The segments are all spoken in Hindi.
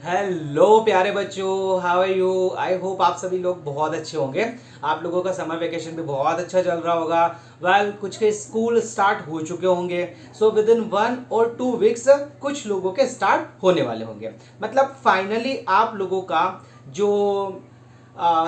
हेलो प्यारे बच्चों, how are you. I hope आप सभी लोग बहुत अच्छे होंगे। आप लोगों का समर वेकेशन भी बहुत अच्छा चल रहा होगा। कुछ के स्कूल स्टार्ट हो चुके होंगे। सो विद इन 1 और 2 वीक्स कुछ लोगों के स्टार्ट होने वाले होंगे। मतलब फाइनली आप लोगों का जो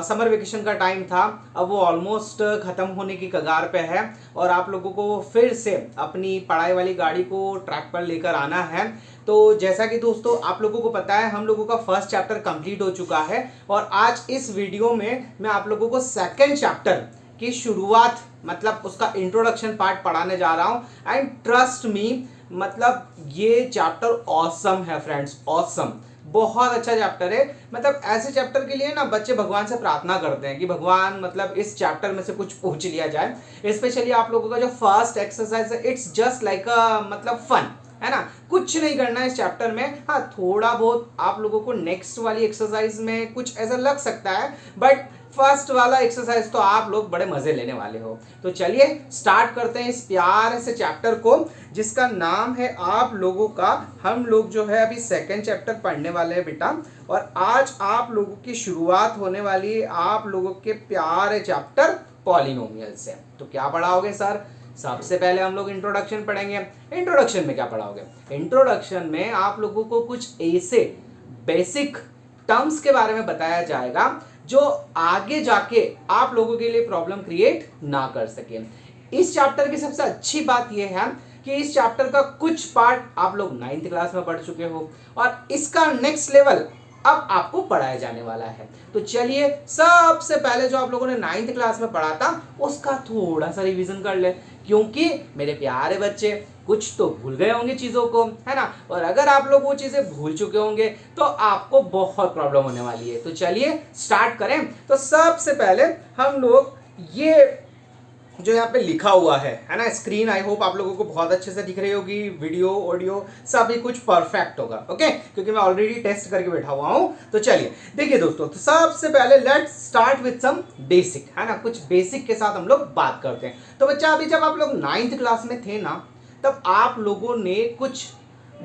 समर वेकेशन का टाइम था, अब वो ऑलमोस्ट ख़त्म होने की कगार पे है और आप लोगों को फिर से अपनी पढ़ाई वाली गाड़ी को ट्रैक पर लेकर आना है। तो जैसा कि दोस्तों आप लोगों को पता है, हम लोगों का फर्स्ट चैप्टर कंप्लीट हो चुका है और आज इस वीडियो में मैं आप लोगों को सेकंड चैप्टर की शुरुआत, मतलब उसका इंट्रोडक्शन पार्ट पढ़ाने जा रहा हूं। एंड ट्रस्ट मी, मतलब ये चैप्टर ऑसम है फ्रेंड्स, ऑसम, बहुत अच्छा चैप्टर है। मतलब ऐसे चैप्टर के लिए ना बच्चे भगवान से प्रार्थना करते हैं कि भगवान मतलब इस चैप्टर में से कुछ पूछ लिया जाए। स्पेशली आप लोगों का जो फर्स्ट एक्सरसाइज है, इट्स जस्ट लाइक अ मतलब फन, है ना। कुछ नहीं करना है इस चैप्टर में। हाँ, थोड़ा बहुत आप लोगों को नेक्स्ट वाली एक्सरसाइज में कुछ ऐसा लग सकता है, बट फर्स्ट वाला एक्सरसाइज तो आप लोग बड़े मजे लेने वाले हो। तो चलिए स्टार्ट करते हैं इस प्यारे से चैप्टर को, जिसका नाम है आप लोगों का, हम लोग जो है अभी सेकंड चैप्टर पढ़ने वाले हैं बेटा। और आज आप लोगों की शुरुआत होने वाली है आप लोगों के प्यारे चैप्टर पॉलिनोमियल से। तो क्या पढ़ाओगे सर? सबसे पहले हम लोग इंट्रोडक्शन पढ़ेंगे। इंट्रोडक्शन में क्या पढ़ाओगे? इंट्रोडक्शन में आप लोगों को कुछ ऐसे बेसिक टर्म्स के बारे में बताया जाएगा जो आगे जाके आप लोगों के लिए प्रॉब्लम क्रिएट ना कर सके। इस चैप्टर की सबसे अच्छी बात यह है कि इस चैप्टर का कुछ पार्ट आप लोग 9th क्लास में पढ़ चुके हो और इसका नेक्स्ट लेवल अब आपको पढ़ाया जाने वाला है। तो चलिए सबसे पहले जो आप लोगों ने 9th क्लास में पढ़ा था उसका थोड़ा सा रिवीजन कर ले, क्योंकि मेरे प्यारे बच्चे कुछ तो भूल गए होंगे चीज़ों को, है ना। और अगर आप लोग वो चीज़ें भूल चुके होंगे तो आपको बहुत प्रॉब्लम होने वाली है। तो चलिए स्टार्ट करें। तो सबसे पहले हम लोग ये जो यहाँ पे लिखा हुआ है ना, स्क्रीन आई होप आप लोगों को बहुत अच्छे से दिख रही होगी, वीडियो ऑडियो सभी कुछ परफेक्ट होगा, ओके, क्योंकि मैं ऑलरेडी टेस्ट करके बैठा हुआ हूँ। तो चलिए देखिए दोस्तों, तो सबसे पहले let's start with some basic, है ना, कुछ बेसिक के साथ हम लोग बात करते हैं। तो बच्चा अभी जब आप लोग 9th क्लास में थे ना, तब आप लोगों ने कुछ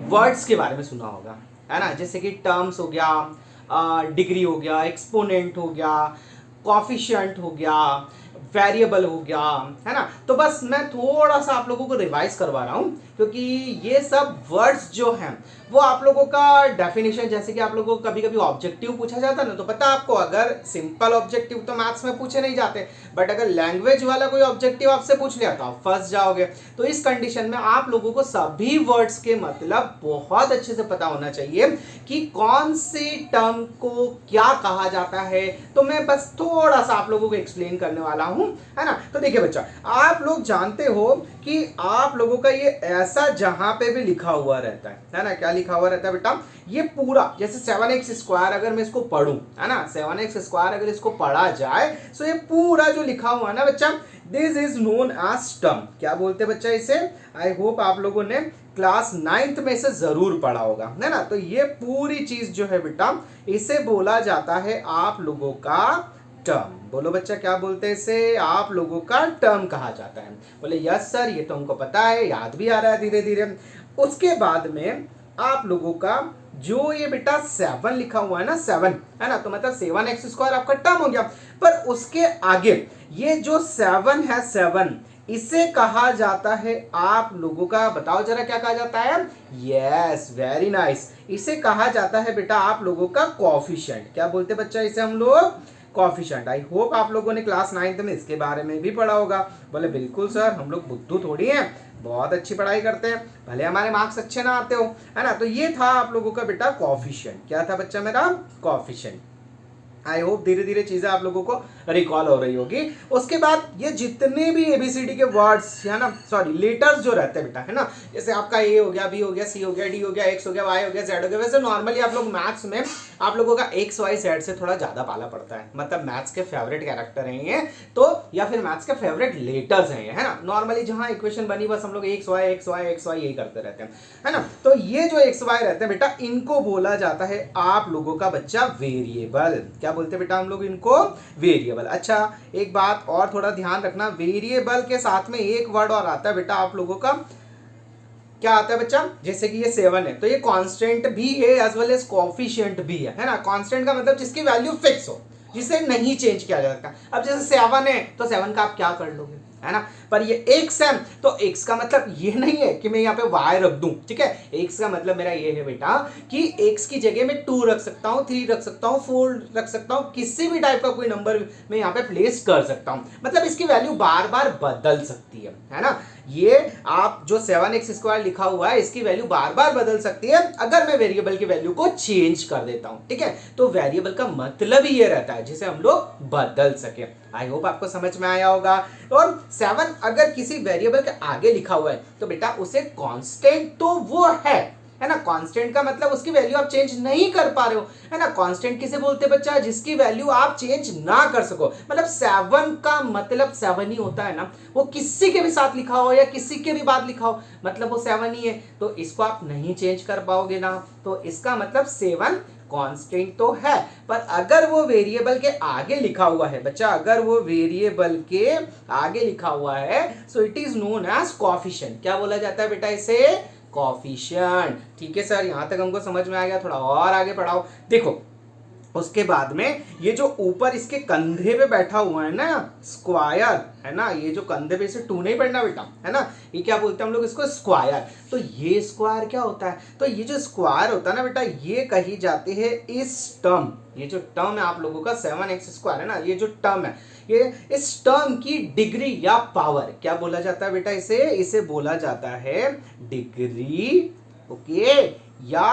वर्ड्स के बारे में सुना होगा, है ना, जैसे कि टर्म्स हो गया, डिग्री हो गया, एक्सपोनेंट हो गया, कॉफिशिएंट हो गया, वेरिएबल हो गया, है ना। तो बस मैं थोड़ा सा आप लोगों को रिवाइज करवा रहा हूं, क्योंकि ये सब वर्ड्स जो हैं वो आप लोगों का डेफिनेशन, जैसे कि आप लोगों को कभी कभी ऑब्जेक्टिव पूछा जाता है ना, तो पता है आपको, अगर सिंपल ऑब्जेक्टिव तो मैथ्स में पूछे नहीं जाते, बट अगर लैंग्वेज वाला कोई ऑब्जेक्टिव आपसे पूछ लिया तो आप फंस जाओगे। तो इस कंडीशन में आप लोगों को सभी वर्ड्स के मतलब बहुत अच्छे से पता होना चाहिए कि कौन सी टर्म को क्या कहा जाता है। तो मैं बस थोड़ा सा आप लोगों को एक्सप्लेन करने वाला हूं, है ना। तो देखिए बच्चा, आप लोग जानते हो कि आप लोगों का ये ऐसा जहां पे भी लिखा हुआ रहता है ना, क्या लिखा हुआ रहता है बेटा, ये पूरा जैसे 7x² अगर मैं इसको पढ़ूं, है ना, 7x² अगर इसको पढ़ा जाए, तो ये पूरा जो लिखा हुआ है ना बच्चा, this is known as term. क्या बोलते हैं बच्चा इसे? आई होप आप लोगों ने क्लास 9th में से जरूर पढ़ा होगा, है ना। तो ये पूरी चीज जो है बेटा, इसे बोला जाता है आप लोगों का टर्म। बोलो बच्चा, क्या बोलते हैं इसे? आप लोगों का टर्म कहा जाता है। बोले यस सर, ये तो हमको पता है, याद भी आ रहा है धीरे धीरे। उसके बाद में आप लोगों का जो ये बेटा 7 लिखा हुआ है ना, 7, है ना, तो मतलब 7x² आपका टर्म हो गया। पर उसके आगे ये जो 7 है, 7 इसे कहा जाता है आप लोगों का, बताओ जरा क्या कहा जाता है? यस, वेरी नाइस, इसे कहा जाता है बेटा आप लोगों का कोएफिशिएंट। क्या बोलते बच्चा इसे हम लोग? कोएफिशिएंट। आई होप आप लोगों ने क्लास 9th में इसके बारे में भी पढ़ा होगा। बोले बिल्कुल सर, हम लोग बुद्धू थोड़ी हैं, बहुत अच्छी पढ़ाई करते हैं, भले हमारे मार्क्स अच्छे ना आते हो, है ना। तो ये था आप लोगों का बेटा कोएफिशिएंट। क्या था बच्चा मेरा? कोएफिशिएंट। आई होप धीरे धीरे चीजें आप लोगों को रिकॉल हो रही होगी। उसके बाद ये जितने भी एबीसीडी के वर्ड्स, है ना, सॉरी लेटर्स जो रहते हैं बेटा, है ना, जैसे आपका ए हो गया, बी हो गया, सी हो गया, डी हो गया, एक्स हो गया, वाई हो गया, जेड हो गया। वैसे नॉर्मली आप लोग मैथ्स में आप लोगों का एक्स वाई जेड से थोड़ा ज्यादा पाला पड़ता है, मतलब मैथ्स के फेवरेट कैरेक्टर हैं ये तो, या फिर मैथ्स के फेवरेट लेटर्स हैं ये, है ना। नॉर्मली जहां इक्वेशन बनी बस हम लोग X Y X Y X Y यही करते रहते हैं, है ना। तो ये जो एक्स वाई रहते हैं बेटा, इनको बोला जाता है आप लोगों का बच्चा वेरिएबल। क्या बोलते हैं बेटा हम लोग इनको? वेरिएबल। अच्छा एक बात और थोड़ा ध्यान रखना, वेरिएबल के साथ में एक वर्ड और आता है बेटा आप लोगों का क्या आता है बच्चा, जैसे कि ये 7 है तो ये कांस्टेंट भी है एज वेल एज कोफिशिएंट भी है ना। कांस्टेंट का मतलब जिसकी वैल्यू फिक्स हो, जिसे नहीं चेंज किया जा सकता। अब जैसे 7 है तो 7 का आप क्या कर लोगे, है ना। पर ये x है तो x का मतलब ये नहीं है कि मैं यहाँ पे y रख दूं, ठीक है। x का मतलब मेरा ये है बेटा कि x की जगह मैं 2 रख सकता हूँ, 3 रख सकता हूँ, 4 रख सकता हूँ, किसी भी टाइप का कोई नंबर मैं यहाँ पे प्लेस कर सकता हूँ। मतलब इसकी वैल्यू बार बार बदल सकती है ना। ये आप जो 7x² लिखा हुआ है इसकी वैल्यू बार बार बदल सकती है अगर मैं वेरिएबल की वैल्यू को चेंज कर देता हूं, ठीक है। तो वेरिएबल का मतलब ही ये रहता है जिसे हम लोग बदल सके। आई होप आपको समझ में आया होगा। और 7 अगर किसी वेरिएबल के आगे लिखा हुआ है तो बेटा उसे कांस्टेंट तो वो है ना। कांस्टेंट का मतलब उसकी वैल्यू आप चेंज नहीं कर पा रहे हो, है ना। कांस्टेंट किसे बोलते हैं बच्चा, जिसकी वैल्यू आप चेंज ना कर सको। मतलब 7 का मतलब 7 ही होता है ना, वो किसी के भी साथ लिखा हो या किसी के भी बाद लिखा हो, मतलब वो 7 ही है। तो इसको आप नहीं चेंज कर पाओगे ना, तो इसका मतलब 7 कांस्टेंट तो है। पर अगर वो वेरिएबल के आगे लिखा हुआ है बच्चा, अगर वो वेरिएबल के आगे लिखा हुआ है so it is known as coefficient. क्या बोला जाता है बेटा इसे, कोएफिशिएंट। ठीक है सर, यहां तक हमको समझ में आ गया, थोड़ा और आगे पढ़ाओ। देखो उसके बाद में ये जो ऊपर इसके कंधे पे बैठा हुआ है ना स्क्वायर, है ना, ये जो कंधे पे, इसे 2 नहीं पढ़ना बेटा, है ना, ये क्या बोलते हैं हम लोग इसको, स्क्वायर। तो ये स्क्वायर क्या होता है, तो ये जो स्क्वायर होता है ना बेटा, ये कही जाती है इस टर्म, ये जो टर्म है आप लोगों का 7x² है ना, ये जो टर्म है, ये इस टर्म की डिग्री या पावर, क्या बोला जाता है बेटा इसे बोला जाता है डिग्री, ओके, या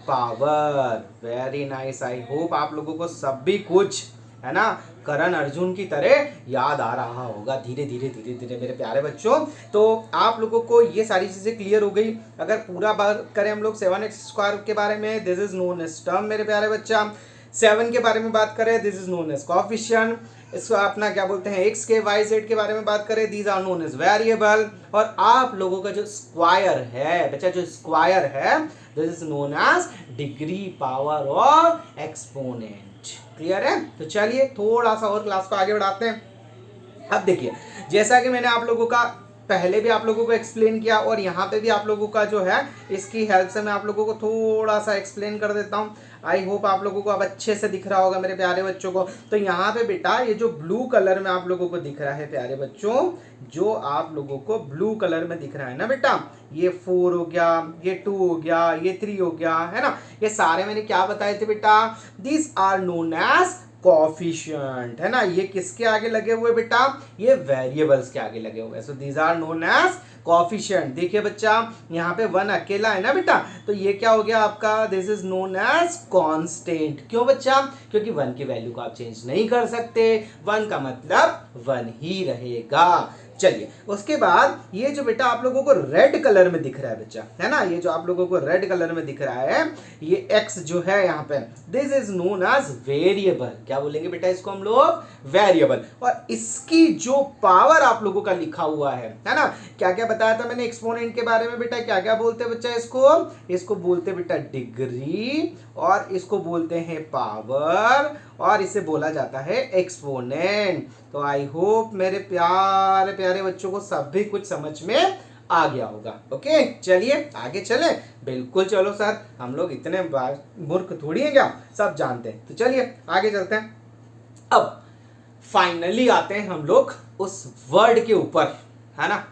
पावर। Very nice. आई होप आप लोगों को सब भी कुछ, है ना, करण अर्जुन की तरह याद आ रहा होगा धीरे धीरे धीरे धीरे मेरे प्यारे बच्चों। तो आप लोगों को ये सारी चीजें क्लियर हो गई। अगर पूरा बात करें हम लोग 7x² के बारे में, this is known as term मेरे प्यारे बच्चा। 7 के बारे में बात करें, this is known as coefficient. इसको अपना क्या बोलते हैं, x के y z के बारे में बात करें, these are known as variable. और आप लोगों का जो स्क्वायर है बच्चा, जो स्क्वायर है, this is known as degree, power और एक्सपोनेंट। क्लियर है। तो चलिए थोड़ा सा और क्लास को आगे बढ़ाते हैं। अब देखिए, जैसा कि मैंने आप लोगों का पहले भी आप लोगों को एक्सप्लेन किया और यहाँ पे भी आप लोगों का जो है, इसकी हेल्प से मैं आप लोगों को थोड़ा सा एक्सप्लेन कर देता हूँ। आई होप आप लोगों को अब अच्छे से दिख रहा होगा मेरे प्यारे बच्चों को। तो यहाँ पे बेटा ये जो ब्लू कलर में आप लोगों को दिख रहा है प्यारे बच्चों, जो आप लोगों को ब्लू कलर में दिख रहा है ना बेटा, ये 4 हो गया, ये 2 हो गया, ये 3 हो गया, है ना, ये सारे मैंने क्या बताए थे बेटा, this are known as coefficient, है ना। ये किसके आगे लगे हुए बेटा, ये वेरिएबल्स के आगे लगे हुए। So these are known as coefficient. देखिए बच्चा, यहाँ पे 1 अकेला है ना बेटा, तो ये क्या हो गया आपका, this is known as constant. क्यों बच्चा, क्योंकि 1 की वैल्यू को आप चेंज नहीं कर सकते, 1 का मतलब 1 ही रहेगा। चलिए उसके बाद ये जो बेटा आप लोगों को रेड कलर में दिख रहा है बच्चा, है ना, ये जो आप लोगों को रेड कलर में दिख रहा है, ये x जो है यहाँ पे, this is known as variable. क्या बोलेंगे बेटा इसको हम लोग, वेरिएबल। और इसकी जो पावर आप लोगों का लिखा हुआ है ना, क्या क्या बताया था मैंने एक्सपोनेंट के बारे में बेटा, क्या क्या बोलते हैं बच्चा इसको बोलते हैं बेटा डिग्री, और इसको बोलते हैं पावर, और इसे बोला जाता है एक्सपोनेंट। तो आई होप मेरे प्यारे प्यारे बच्चों को सब भी कुछ समझ में आ गया होगा। ओके चलिए आगे चले। बिल्कुल चलो सर, हम लोग इतने मूर्ख थोड़ी हैं, क्या सब जानते हैं। तो चलिए आगे चलते हैं। अब फाइनली आते हैं हम लोग उस वर्ड के ऊपर, है ना,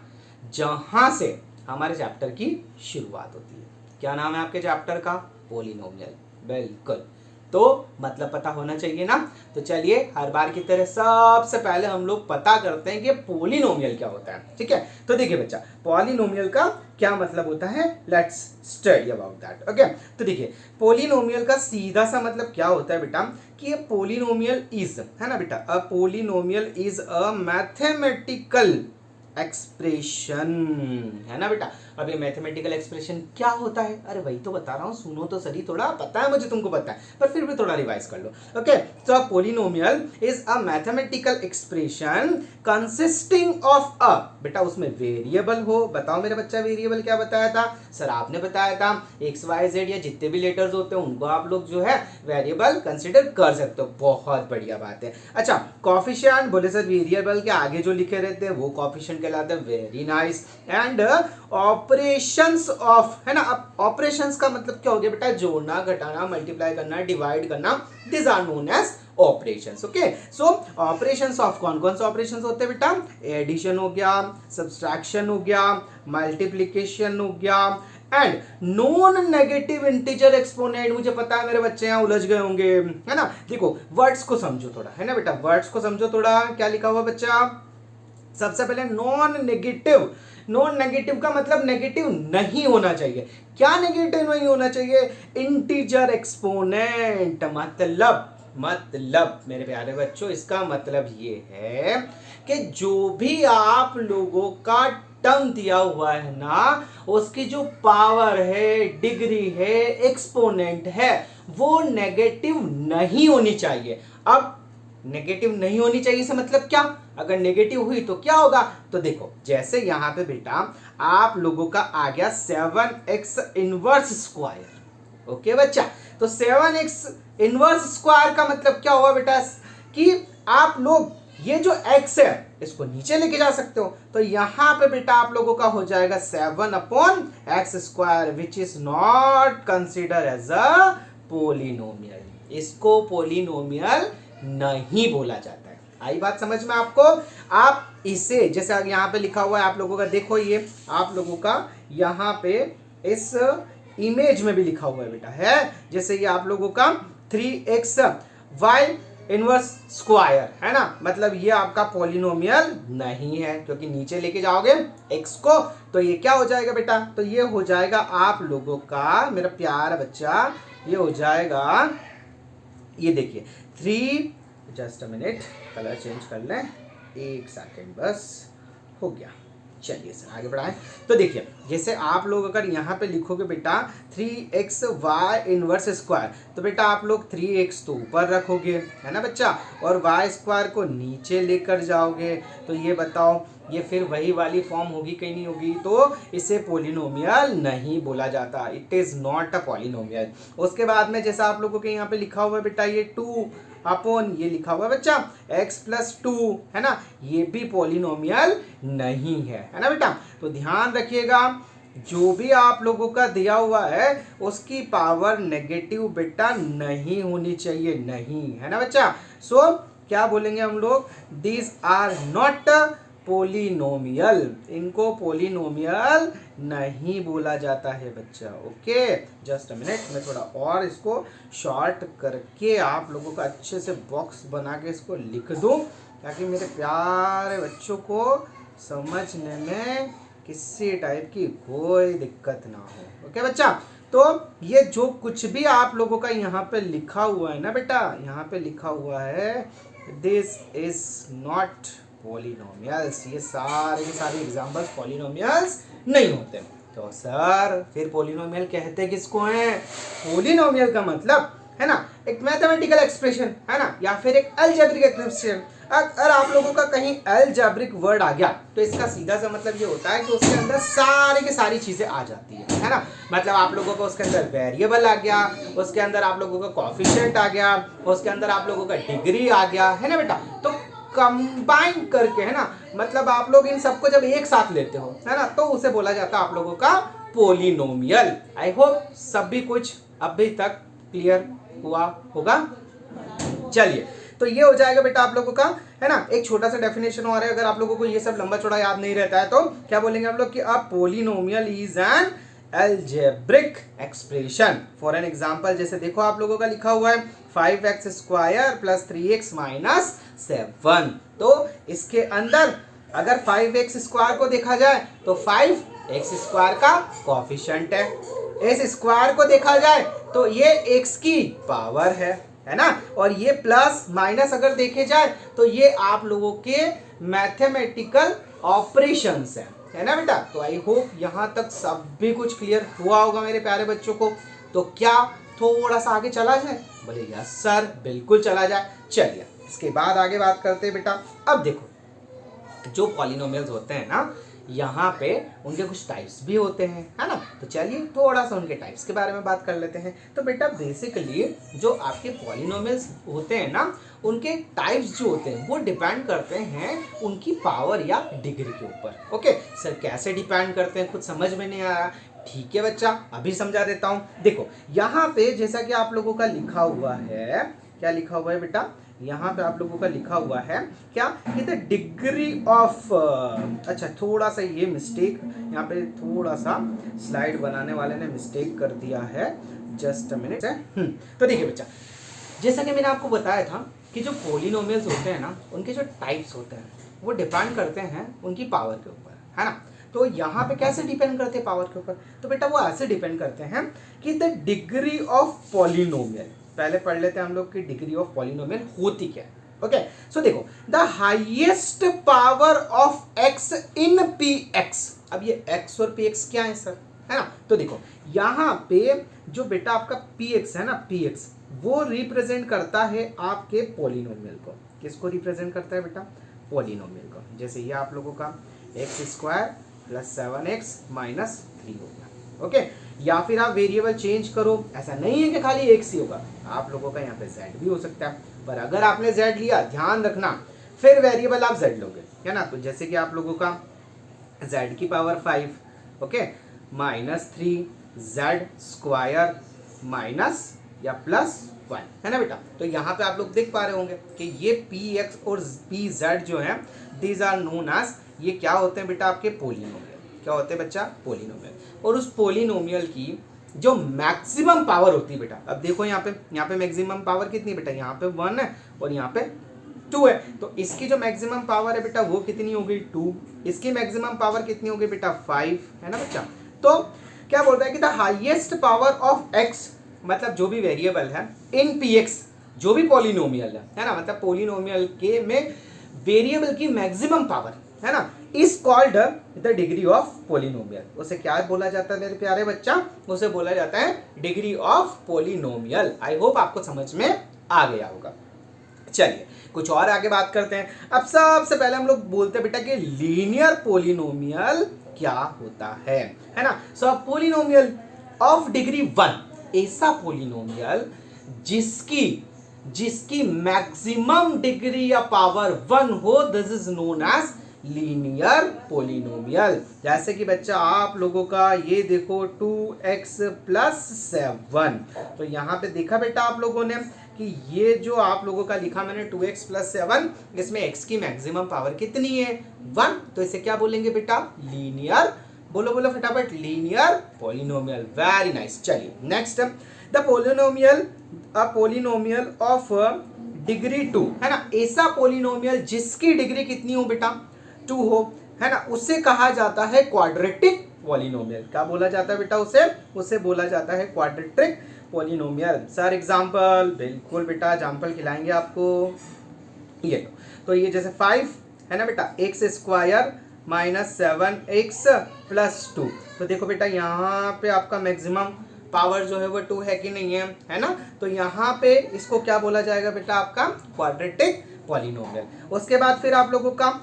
जहां से हमारे चैप्टर की शुरुआत होती है। क्या नाम है आपके चैप्टर का, पॉलिनोमियल। बिल्कुल, तो मतलब पता होना चाहिए ना। तो चलिए हर बार की तरह सबसे पहले हम लोग पता करते हैं कि पॉलिनोमियल क्या होता है। ठीक है, तो देखिए बच्चा, पॉलिनोमियल का क्या मतलब होता है, let's study about that. Okay, तो देखिए पॉलिनोमियल का सीधा सा मतलब क्या होता है बेटा, कि ये पॉलिनोमियल इज, है ना बेटा, a polynomial is a mathematical expression, है ना बेटा। अब ये मैथमेटिकल एक्सप्रेशन क्या होता है, अरे वही तो बता रहा हूँ, सुनो तो सही, थोड़ा पता है मुझे, तुमको पता है, पर फिर भी थोड़ा रिवाइज कर लो। ओके, तो a polynomial is a mathematical expression consisting of a, बेटा उसमें वेरिएबल हो। बताओ मेरा बच्चा, वेरिएबल क्या बताया था सर, आपने बताया था एक्स वाई जेड या जितने भी लेटर्स होते हैं उनको आप लोग जो है वेरिएबल कंसिडर कर सकते हो। बहुत बढ़िया बात है। अच्छा, कोएफिशिएंट बोले सर, वेरिएबल के आगे जो लिखे रहते हैं वो कोएफिशिएंट कहलाते हैं। Very nice. And operations of, है ना। अब ऑपरेशंस का मतलब क्या हो गया बेटा, जोड़ना, घटाना, मल्टीप्लाई करना, डिवाइड करना, this are known as operations. Okay, so operations of कौन कौन से ऑपरेशंस होते हैं बेटा, एडिशन हो गया, सब्सट्रैक्शन हो गया, मल्टीप्लीकेशन हो गया, and non negative integer exponent. मुझे पता है मेरे बच्चे यहाँ उलझ गए होंगे, है ना। देखो वर्ड्स को समझो थोड़ा, है ना बेटा, वर्ड्स को समझो थोड़ा। क्या लिखा हुआ बच्चा, सबसे पहले नॉन नेगेटिव। नॉन नेगेटिव का मतलब नेगेटिव नहीं होना चाहिए। क्या नेगेटिव नहीं होना चाहिए, इंटीजर एक्सपोनेंट। मतलब मेरे प्यारे बच्चों, इसका मतलब ये है कि जो भी आप लोगों का टर्म दिया हुआ है ना, उसकी जो पावर है, डिग्री है, एक्सपोनेंट है, वो नेगेटिव नहीं होनी चाहिए। अब नेगेटिव नहीं होनी चाहिए से मतलब क्या, अगर नेगेटिव हुई तो क्या होगा, तो देखो जैसे यहां पे बेटा आप लोगों का आ गया 7x इनवर्स स्क्वायर। ओके बच्चा, तो 7x इनवर्स स्क्वायर का मतलब क्या हुआ बेटा, कि आप लोग ये जो x है इसको नीचे लेके जा सकते हो। तो यहां पे बेटा आप लोगों का हो जाएगा 7/x² which is not consider as a polynomial. इसको पोलिनोमियल नहीं बोला जाता है। आई बात समझ में आपको। आप इसे जैसे यहाँ पे लिखा हुआ है आप लोगों का, देखो ये आप लोगों का यहाँ पे इस इमेज में भी लिखा हुआ है बेटा, है जैसे ये आप लोगों का 3xy इनवर्स स्क्वायर, है ना। मतलब ये आपका पॉलिनोमियल नहीं है, क्योंकि नीचे लेके जाओगे x को तो ये क्या हो जाएगा बेटा, तो ये हो जाएगा आप लोगों का, मेरा प्यारा बच्चा, ये हो जाएगा, ये देखिए 3, just a minute, colour change कर लें, 1 सेकेंड बस, हो गया। चलिए सर आगे बढ़ाएं। तो देखिए जैसे आप लोग अगर यहाँ पे लिखोगे बेटा 3xy इनवर्स स्क्वायर, तो बेटा आप लोग 3x तो ऊपर रखोगे, है ना बच्चा, और y स्क्वायर को नीचे लेकर जाओगे, तो ये बताओ ये फिर वही वाली फॉर्म होगी कहीं नहीं होगी, तो इसे पोलिनोमियल नहीं बोला जाता, it is not a polynomial. उसके बाद में जैसा आप लोगों के यहाँ पे लिखा हुआ है बेटा ये 2 अपॉन ये लिखा हुआ है बच्चा x+2, है ना, ये भी पोलिनोमियल नहीं है ना बेटा। तो ध्यान रखिएगा जो भी आप लोगों का दिया हुआ है उसकी पावर नेगेटिव बेटा नहीं होनी चाहिए, नहीं, है ना बच्चा। सो क्या बोलेंगे हम लोग, दीज आर नॉट पोलिनोमियल, इनको पोलिनोमियल नहीं बोला जाता है बच्चा। ओके, जस्ट अ मिनट, मैं थोड़ा और इसको शॉर्ट करके आप लोगों का अच्छे से बॉक्स बना के इसको लिख दूं, ताकि मेरे प्यारे बच्चों को समझने में किसी टाइप की कोई दिक्कत ना हो। ओके बच्चा, तो ये जो कुछ भी आप लोगों का यहाँ पे लिखा हुआ है ना बेटा, यहाँ पे लिखा हुआ है दिस इज नॉट पॉलिनोमियल्स, ये सारे के सारे एग्जांपल्स पॉलिनोमियल्स नहीं होते। तो सर फिर पॉलिनोमियल कहते किसको हैं, पॉलिनोमियल का मतलब है ना एक मैथमेटिकल एक्सप्रेशन, है ना, या फिर एक अलजेब्रिक एक्सप्रेशन। अगर आप लोगों का कहीं अलजेब्रिक वर्ड आ गया तो इसका सीधा सा मतलब ये होता है कि उसके अंदर सारी की सारी चीजें आ जाती है ना। मतलब आप लोगों को उसके अंदर वेरिएबल आ गया, उसके अंदर आप लोगों का कोएफिशिएंट आ गया, उसके अंदर आप लोगों का डिग्री आ गया, है ना बेटा। तो कंबाइन करके, है ना, मतलब आप लोग इन सबको जब एक साथ लेते हो, है ना, तो उसे बोला जाता है आप लोगों का पोलिनोमियल। आई होप सभी कुछ अभी तक क्लियर हुआ होगा। चलिए, तो ये हो जाएगा बेटा आप लोगों का, है ना। एक छोटा सा डेफिनेशन और है, अगर आप लोगों को ये सब लंबा चौड़ा याद नहीं रहता है तो क्या बोलेंगे आप लोग कि a polynomial is an algebraic expression. For an example, जैसे देखो आप लोगों का लिखा हुआ है 5x² + 3x - 7। तो इसके अंदर अगर 5x² को देखा जाए तो 5x² का कोएफिशिएंट है, इस स्क्वायर को देखा जाए तो ये x की पावर है ना, और ये प्लस माइनस अगर देखे जाए तो ये आप लोगों के मैथमेटिकल ऑपरेशंस है ना बेटा। तो आई होप यहाँ तक सब भी कुछ क्लियर हुआ होगा मेरे प्यारे बच्चों को। तो क्या थोड़ा सा आगे चला जाए, बोले यस सर बिल्कुल चला जाए। चलिए इसके बाद आगे बात करते हैं बेटा। अब देखो जो पॉलिनोमियल्स होते हैं ना, यहाँ पे उनके कुछ टाइप्स भी होते हैं, है ना। तो चलिए थोड़ा सा उनके टाइप्स के बारे में बात कर लेते हैं। तो बेटा बेसिकली जो आपके पॉलिनोमियल्स होते हैं ना, उनके टाइप्स जो होते हैं वो डिपेंड करते हैं उनकी पावर या डिग्री के ऊपर। ओके सर, कैसे डिपेंड करते हैं, कुछ समझ में नहीं आ रहा। ठीक है बच्चा, अभी समझा देता हूँ। देखो यहाँ पे जैसा कि आप लोगों का लिखा हुआ है, क्या लिखा हुआ है बेटा, यहाँ पे आप लोगों का लिखा हुआ है क्या कि द डिग्री ऑफ, अच्छा थोड़ा सा ये मिस्टेक, यहाँ पे थोड़ा सा स्लाइड बनाने वाले ने मिस्टेक कर दिया है, जस्ट अ मिनट। तो देखिए बच्चा, जैसा कि मैंने आपको बताया था कि जो पॉलिनोमियल्स होते हैं ना, उनके जो टाइप्स होते हैं वो डिपेंड करते हैं उनकी पावर के ऊपर, है ना। तो यहाँ पे कैसे डिपेंड करते हैं पावर के ऊपर, तो बेटा वो ऐसे डिपेंड करते हैं कि द डिग्री ऑफ पॉलिनोमियल, पहले पढ़ लेते हैं हम लोग कि डिग्री ऑफ पॉलिनोमियल होती क्या है। ओके सो देखो, the highest power of x in P x. अब ये एक्स और पी एक्स क्या है सर, है ना। तो देखो यहाँ पे जो बेटा आपका पी एक्स है ना, पी एक्स वो रिप्रेजेंट करता है आपके पॉलिनोमियल को। किसको रिप्रेजेंट करता है बेटा, पॉलिनोमियल को। जैसे ये आप लोगों का x square plus 7x minus 3 होगा। ओके, या फिर आप वेरिएबल चेंज करो, ऐसा नहीं है कि खाली x ही होगा, आप लोगों का यहाँ पे z भी हो सकता है। पर अगर आपने z लिया, ध्यान रखना फिर वेरिएबल आप z लोगे, है ना। तो जैसे कि आप लोगों का z की power 5, okay, minus 3z square minus या प्लस 1, है ना बेटा। तो यहाँ पे आप लोग देख पा रहे होंगे कि ये px और pz जो है, दीज आर नोन एज, ये क्या होते हैं बेटा आपके पॉलिनोमियल। क्या होते हैं बच्चा, पॉलिनोमियल। और उस पॉलिनोमियल की जो मैक्सिमम पावर होती है बेटा, अब देखो यहाँ पे मैक्सिमम पावर कितनी बेटा, यहाँ पे 1 है और यहाँ पे 2 है। तो इसकी जो मैक्सिमम पावर है बेटा वो कितनी हो गई, 2। इसकी मैक्सिमम पावर कितनी हो गई बेटा, 5, है ना बच्चा। तो क्या बोलता है कि the highest power of x, मतलब जो भी वेरिएबल है इन पी एक्स, जो भी पॉलिनोमियल है ना, मतलब पॉलिनोमियल के में वेरिएबल की मैक्सिमम पावर, है ना, is called the degree of polynomial. उसे क्या बोला जाता है मेरे प्यारे बच्चा, उसे बोला जाता है degree of polynomial. I hope आपको समझ में आ गया होगा। चलिए कुछ और आगे बात करते हैं। अब सबसे पहले हम लोग बोलते हैं बेटा कि लीनियर पॉलिनोमियल क्या होता है ना। सो पॉलिनोमियल ऑफ डिग्री 1, ऐसा पॉलिनोमियल जिसकी मैक्सिमम डिग्री या पावर 1 हो, this is known as linear polynomial. जैसे कि बच्चा आप लोगों का ये देखो 2x प्लस 7, तो यहाँ पे देखा बेटा आप लोगों ने कि ये जो आप लोगों का लिखा मैंने 2x प्लस 7, इसमें x की मैक्सिमम पावर कितनी है, 1। तो इसे क्या बोलेंगे बेटा, लीनियर, बोलो बोलो फटाफट, लीनियर पॉलिनोमियल। Very nice. चलिए next, the polynomial, a polynomial of degree 2, है ना, ऐसा पॉलिनोमियल जिसकी डिग्री कितनी हो बेटा, 2 हो, है ना, उसे कहा जाता है क्वाड्रेटिक पॉलिनोमियल। क्या बोला जाता है बेटा, उसे बोला जाता है क्वाड्रेटिक पॉलिनोमियल। सर एग्जांपल, बिल्कुल बेटा एग्जांपल खिलाएंगे आपको। ये तो ये जैसे 5 है ना बेटा, x square minus 7x plus 2। तो देखो बेटा यहाँ पे आपका मैक्सिमम पावर जो है वो 2 है कि नहीं है ना। तो यहाँ पे इसको क्या बोला जाएगा बेटा, आपका क्वाड्रेटिक पॉलिनोमियल। उसके बाद फिर आप लोगों का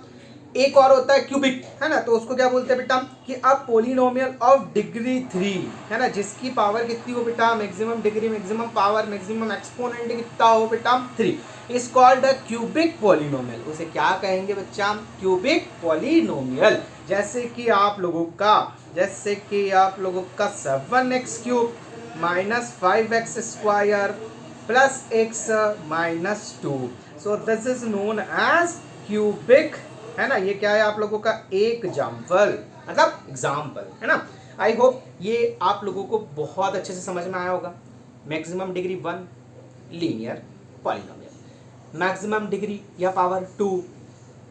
एक और होता है क्यूबिक, है ना, तो उसको क्या बोलते हैं बेटा कि अब पॉलिनोमियल ऑफ डिग्री 3, है ना, जिसकी पावर कितनी हो बेटा, maximum degree, maximum power, maximum exponent कितना हो बेटा, 3, is called a cubic polynomial. उसे क्या कहेंगे बच्चा, क्यूबिक पॉलिनोमियल। जैसे कि आप लोगों का 7x cube minus 5x square plus x minus 2, so this is known as cubic, है ना। ये क्या है आप लोगों का एग्जाम्पल, मतलब एग्जाम्पल, है ना। आई होप ये आप लोगों को बहुत अच्छे से समझ में आया होगा। Maximum degree 1 linear polynomial, maximum degree या power 2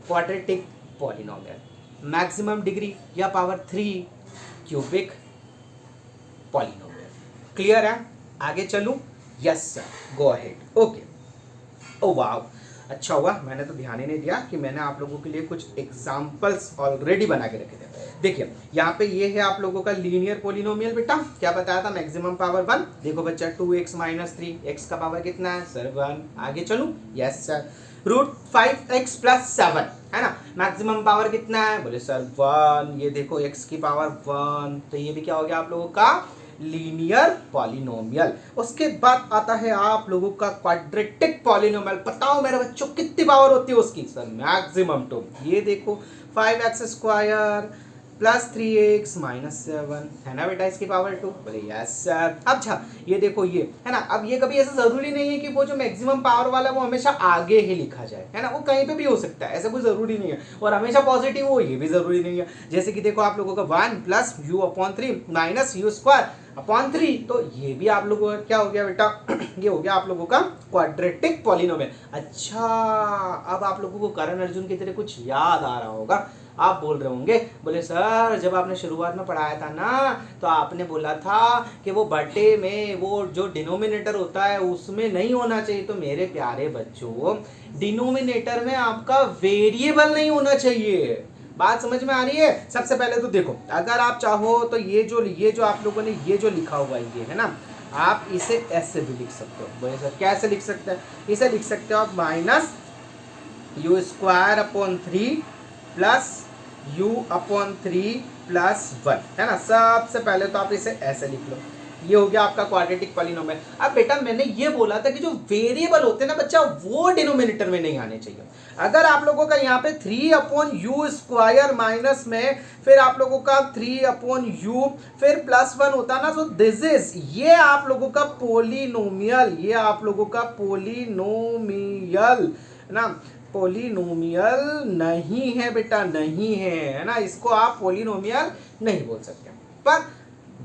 quadratic polynomial, maximum degree या पावर 3 क्यूबिक पॉलिनोमियल। क्लियर है, आगे चलूं, yes sir, go ahead. Okay, oh wow, अच्छा हुआ मैंने तो ध्यान ही नहीं दिया कि मैंने आप लोगों के लिए कुछ एग्जाम्पल्स ऑलरेडी बना के रखे थे। देखिए यहाँ पे ये है आप लोगों का लीनियर पॉलिनोमियल। बेटा क्या बताया था, मैक्सिमम पावर 1। देखो बच्चा 2x माइनस 3, x का पावर कितना है सर, 1। आगे चलूं, यस सर। √5x + 7 है ना। मैक्सिमम पावर कितना है, बोले सर 1, ये देखो x की पावर 1, तो ये भी क्या हो गया आप लोगों का लीनियर पॉलिनोमियल। उसके बाद आता है आप लोगों का क्वाड्रेटिक पॉलिनोमियल। बताओ मेरे बच्चों कितनी पावर होती है उसकी, सर मैक्सिमम 2। ये देखो 5x² + 3x - 7 है ना बेटा, इसकी पावर 2, बोले यस सर। अच्छा ये देखो ये है ना, अब ये कभी ऐसा जरूरी नहीं है कि वो जो मैक्सिमम पावर वाला वो हमेशा आगे ही लिखा जाए, है ना, वो कहीं पे भी हो सकता है, ऐसा कोई जरूरी नहीं है। और हमेशा पॉजिटिव हो ये भी जरूरी नहीं है। जैसे कि देखो आप लोगों का 1 + u/3 - u²/3, तो ये भी आप लोगों का क्या हो गया बेटा ये हो गया आप लोगों का क्वाड्रेटिक पॉलिनोमियल। अच्छा अब आप लोगों को करण अर्जुन की तरह कुछ याद आ रहा होगा। आप बोल रहे होंगे, बोले सर जब आपने शुरुआत में पढ़ाया था ना, तो आपने बोला था कि वो बटे में वो जो डिनोमिनेटर होता है उसमें नहीं होना चाहिए। तो मेरे प्यारे बच्चों, डिनोमिनेटर में आपका वेरिएबल नहीं होना चाहिए। बात समझ में आ रही है। सबसे पहले तो देखो, अगर आप चाहो तो ये जो आप लोगों ने ये जो लिखा हुआ ये है ना, आप इसे ऐसे भी लिख सकते हो। बोले सर कैसे लिख सकते हैं, इसे लिख सकते हो आप -u²/3 + u/3 + 1 है ना। सबसे पहले तो आप इसे ऐसे लिख लो, ये हो गया आपका क्वाड्रेटिक पॉलिनोमियल। अब बेटा मैंने ये बोला था कि जो वेरिएबल होते हैं ना बच्चा, वो डिनोमिनेटर में नहीं आने चाहिए। अगर आप लोगों का यहाँ पे 3/u² माइनस में फिर आप लोगों का 3/u फिर +1 होता ना, तो दिस इज ये आप लोगों का पोलिनोमियल, ये आप लोगों का पोलिनोमियल ना, पोलिनोमियल नहीं है बेटा, नहीं है ना, इसको आप पोलिनोमियल नहीं बोल सकते। पर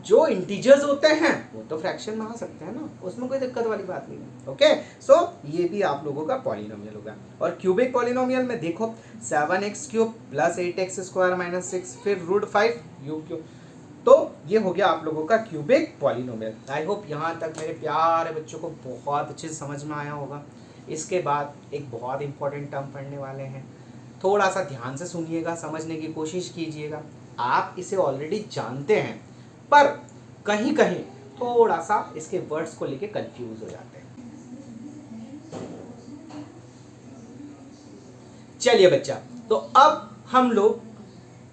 जो इंटीजर्स होते हैं वो तो फ्रैक्शन में आ सकते हैं ना, उसमें कोई दिक्कत वाली बात नहीं है। ओके सो ये भी आप लोगों का पॉलिनोमियल होगा। और क्यूबिक पॉलिनोमियल में देखो 7x³ + 8x² - 6 फिर √5u³, तो ये हो गया आप लोगों का क्यूबिक पॉलिनोमियल। आई होप यहाँ तक मेरे प्यारे बच्चों को बहुत अच्छे से समझ में आया होगा। इसके बाद एक बहुत इंपॉर्टेंट टर्म पढ़ने वाले हैं, थोड़ा सा ध्यान से सुनिएगा, समझने की कोशिश कीजिएगा। आप इसे ऑलरेडी जानते हैं पर कहीं कहीं थोड़ा सा इसके वर्ड्स को लेके कंफ्यूज हो जाते हैं। चलिए बच्चा, तो अब हम लोग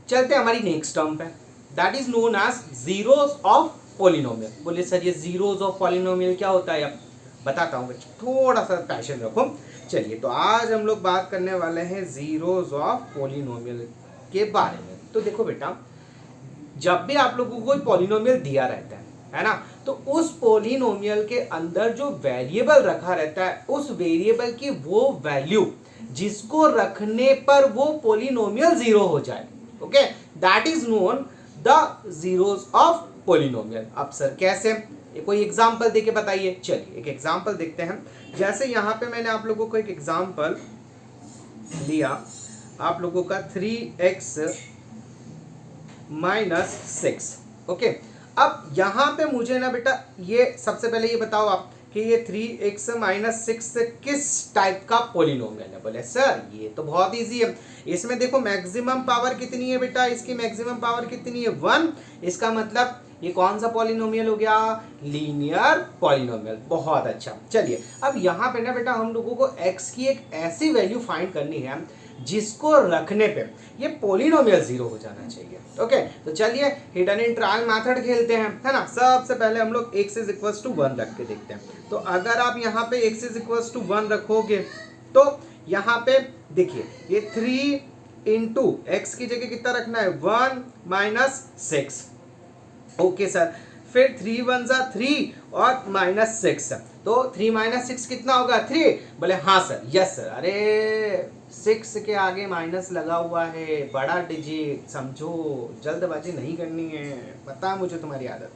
चलते हैं हमारी नेक्स्ट टर्म पे, that is known as zeros of polynomial. बोले सर ये जीरोस ऑफ पॉलिनोमियल क्या होता है, अब बताता हूँ बच्चा, थोड़ा सा पैशन रखो। चलिए तो आज हम लोग बात करने वाले हैं जीरोस ऑफ पॉलिनोमियल के बारे में। तो देखो बेटा, जब भी आप लोगों को कोई पॉलिनोमियल दिया रहता है ना, तो उस पॉलिनोमियल के अंदर जो वेरिएबल रखा रहता है, उस वेरिएबल की वो वैल्यू जिसको रखने पर वो पॉलिनोमियल जीरो हो जाए, okay, that is known the zeros of polynomial. अब सर कैसे, कोई एग्जांपल देके बताइए। चलिए एक एग्जांपल देखते हैं। जैसे यहाँ पे मैंने आप लोगों को एक एग्जांपल लिया, आप लोगों का 3x - 6, ओके। अब यहाँ पे मुझे ना बेटा ये सबसे पहले ये बताओ आप कि ये 3x - 6 किस टाइप का पॉलिनोमियल है। बोले सर ये तो बहुत इजी है, इसमें देखो मैक्सिमम पावर कितनी है बेटा, इसकी मैक्सिमम पावर कितनी है 1, इसका मतलब ये कौन सा पॉलिनोमियल हो गया, लीनियर पॉलिनोमियल। बहुत अच्छा। चलिए अब यहाँ पे ना बेटा हम लोगों को x की एक ऐसी वैल्यू फाइंड करनी है जिसको रखने पे ये पॉलिनोमियल जीरो हो जाना चाहिए। ओके तो चलिए हिडन इन ट्रायल मेथड खेलते हैं, है ना। सबसे पहले हम लोग x = 1 रख के देखते हैं। तो अगर आप यहाँ पे x = 1 रखोगे तो यहाँ पे देखिए ये 3 × x की जगह कितना रखना है 1 - 6, ओके सर। फिर 3 × 1 = 3 और -6, तो 3 - 6 कितना होगा 3, बोले हाँ सर, यस सर। अरे 6 के आगे माइनस लगा हुआ है, बड़ा डिजिट, समझो, जल्दबाजी नहीं करनी है, पता है मुझे तुम्हारी आदत।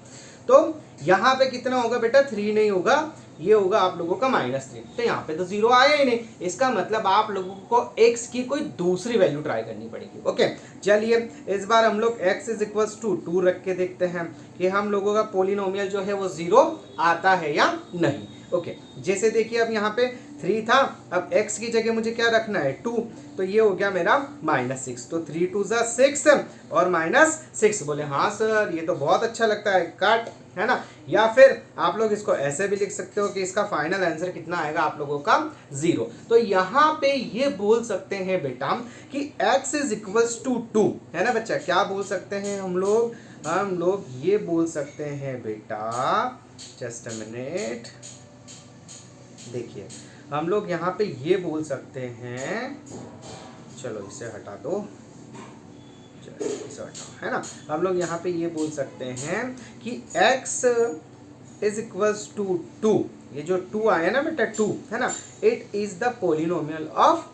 तो यहाँ पे कितना होगा बेटा 3 नहीं होगा, ये होगा आप लोगों का -3, तो यहाँ पे तो जीरो आया ही नहीं। इसका मतलब आप लोगों को x की कोई दूसरी वैल्यू ट्राई करनी पड़ेगी। ओके चलिए इस बार हम लोग x = 2 रख के देखते हैं कि हम लोगों का पॉलिनोमियल जो है वो जीरो आता है या नहीं। ओके, जैसे देखिए अब यहाँ पे 3 था, अब x की जगह मुझे क्या रखना है 2, तो ये हो गया मेरा -6, तो 3 2 ज़ा 6 और -6। बोले हाँ सर ये तो बहुत अच्छा लगता है, कट, है ना। या फिर आप लोग इसको ऐसे भी लिख सकते हो कि इसका फाइनल आंसर कितना आएगा आप लोगों का 0। तो यहाँ पे ये बोल सकते हैं बेटा कि x इज इक्वल्स टू 2, है ना बच्चा। क्या बोल सकते हैं हम लोग ये बोल सकते हैं बेटा, जस्ट अ मिनट, देखिए हम लोग यहाँ पे ये बोल सकते हैं, चलो इसे हटा दो, इसे हटाओ, है ना। हम लोग यहाँ पे ये बोल सकते हैं कि x इज इक्वल्स टू 2, ये जो 2 आया ना बेटा 2, है ना, it is the polynomial of,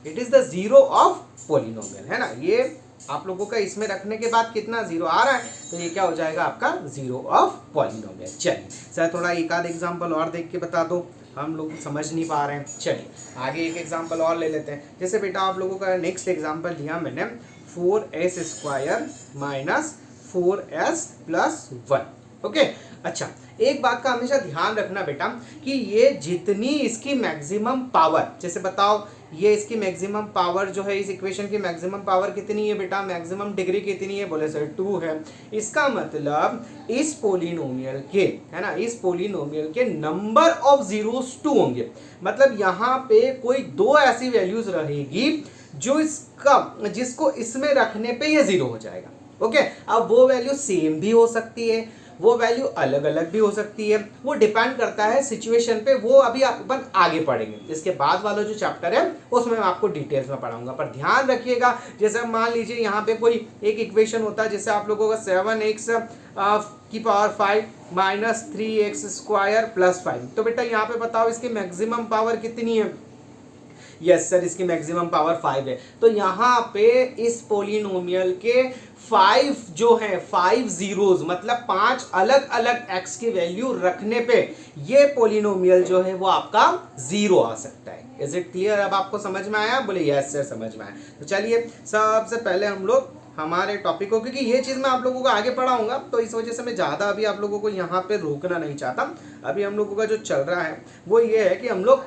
it is the zero of polynomial, है ना। ये आप लोगों का इसमें रखने के बाद कितना 0 आ रहा है, तो ये क्या हो जाएगा आपका जीरो ऑफ पॉलिनोमियल। चलिए सर थोड़ा एक आध एग्जाम्पल और देख के बता दो, हम लोग समझ नहीं पा रहे हैं। चलिए आगे एक एग्जाम्पल और ले लेते हैं। जैसे बेटा आप लोगों का नेक्स्ट एग्जाम्पल लिया मैंने 4s² minus 4s plus 1। Okay, अच्छा एक बात का हमेशा ध्यान रखना बेटा कि ये जितनी इसकी मैक्सिमम पावर, जैसे बताओ ये इसकी मैक्सिमम पावर जो है, इस इक्वेशन की मैक्सिमम पावर कितनी है बेटा, मैक्सिमम डिग्री कितनी है, बोले सर 2 है। इसका मतलब इस पोलिनोमियल के, है ना, इस पोलिनोमियल के नंबर ऑफ जीरोस 2 होंगे। मतलब यहाँ पे कोई 2 ऐसी वैल्यूज रहेगी जो इसका, जिसको इसमें रखने पे ये 0 हो जाएगा। ओके, अब वो वैल्यू सेम भी हो सकती है, वो वैल्यू अलग अलग भी हो सकती है, वो डिपेंड करता है सिचुएशन पे, वो अभी अपन आगे पढ़ेंगे। इसके बाद वाला जो चैप्टर है उसमें मैं आपको डिटेल्स में पढ़ाऊंगा। पर ध्यान रखिएगा, जैसे मान लीजिए यहाँ पे कोई एक इक्वेशन होता है, जैसे आप लोगों का 7x की पावर 5 माइनस 3x² प्लस 5, तो बेटा यहाँ पे बताओ इसकी मैक्सिमम पावर कितनी है। यस सर इसकी मैक्सिमम पावर 5 है। तो यहाँ पे इस पोलिनोमियल के 5 जो है 5 जीरोस, मतलब 5 अलग अलग x की वैल्यू रखने पे ये पोलिनोमियल जो है वो आपका 0 आ सकता है। Is it clear? अब आपको समझ में आया? बोले यस सर समझ में आया। तो चलिए सबसे पहले हम लोग हमारे टॉपिक को, क्योंकि ये चीज़ मैं आप लोगों को आगे पढ़ाऊंगा तो इस वजह से मैं ज़्यादा अभी आप लोगों को यहाँ पे रोकना नहीं चाहता। अभी हम लोगों का जो चल रहा है वो ये है कि हम लोग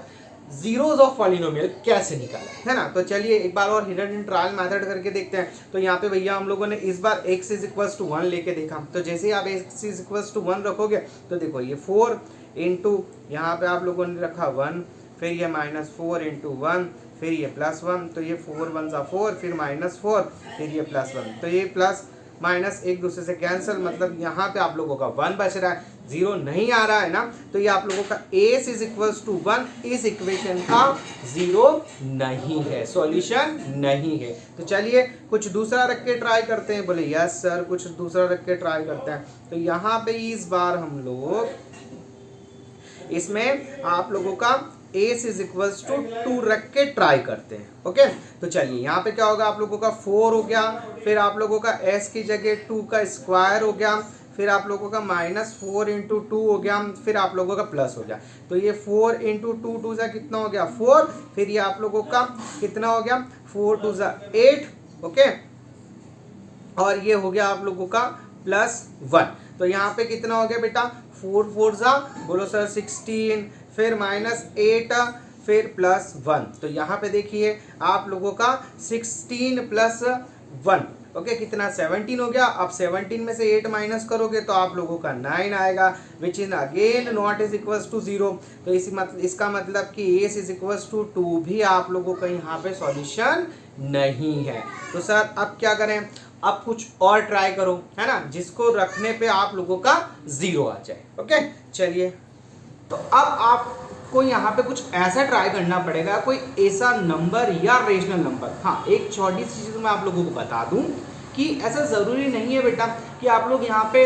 जीरोस ऑफ पॉलिनोमियल कैसे निकाला है ना। तो चलिए एक बार और हिडन ट्रायल मेथड करके देखते हैं। तो यहाँ पे भैया हम लोगों ने इस बार x इज इक्वल्स टू 1 लेके देखा। तो जैसे ही आप x इज इक्वल्स टू 1 रखोगे तो देखो ये 4 इंटू यहाँ पे आप लोगों ने रखा 1, फिर ये -4 इंटू 1, फिर ये +1, तो ये 4 1 ज़ा 4, फिर -4, फिर ये +1, तो ये प्लस माइनस एक दूसरे से कैंसिल, मतलब यहाँ पे आप लोगों का 1 बच रहा है, 0 नहीं आ रहा है ना। तो ये आप लोगों का a इज इक्वल्स टू 1 इस इक्वेशन का 0 नहीं है, सॉल्यूशन नहीं है। तो चलिए कुछ दूसरा रख के ट्राई करते हैं। बोले यस सर कुछ दूसरा रख के ट्राई करते हैं। तो यहाँ पे इस बार हम लोग इसमें आप लोगों का a इज इक्वल्स टू 2 रख के ट्राई करते हैं। ओके, तो चलिए यहाँ पे क्या होगा, आप लोगों का 4 हो गया, फिर आप लोगों का s की जगह 2 का स्क्वायर हो गया, फिर आप लोगों का -4 इंटू 2 हो गया, फिर आप लोगों का प्लस हो गया। तो ये 4 इंटू 2 2 ज़ा कितना हो गया 4, फिर ये आप लोगों का कितना हो गया 4 2 ज़ा 8। ओके, और ये हो गया आप लोगों का +1। तो यहाँ पे कितना हो गया बेटा 4 4 ज़ा बोलो सर 16, फिर -8, फिर +1। तो यहाँ पे देखिए आप लोगों का 16 + 1 ओके कितना 17 हो गया। अब 17 में से 8 माइनस करोगे तो आप लोगों का 9 आएगा, which is again not is equals to 0। तो इसका मतलब कि a इज इक्वल्स टू 2 भी आप लोगों का यहाँ पे सॉल्यूशन नहीं है। तो सर अब क्या करें, अब कुछ और ट्राई करो, है ना, जिसको रखने पे आप लोगों का 0 आ जाए। ओके चलिए, तो अब आपको यहाँ पे कुछ ऐसा ट्राई करना पड़ेगा, कोई ऐसा नंबर या रेशनल नंबर। हाँ एक छोटी सी चीज़ मैं आप लोगों को बता दूँ कि ऐसा ज़रूरी नहीं है बेटा कि आप लोग यहाँ पे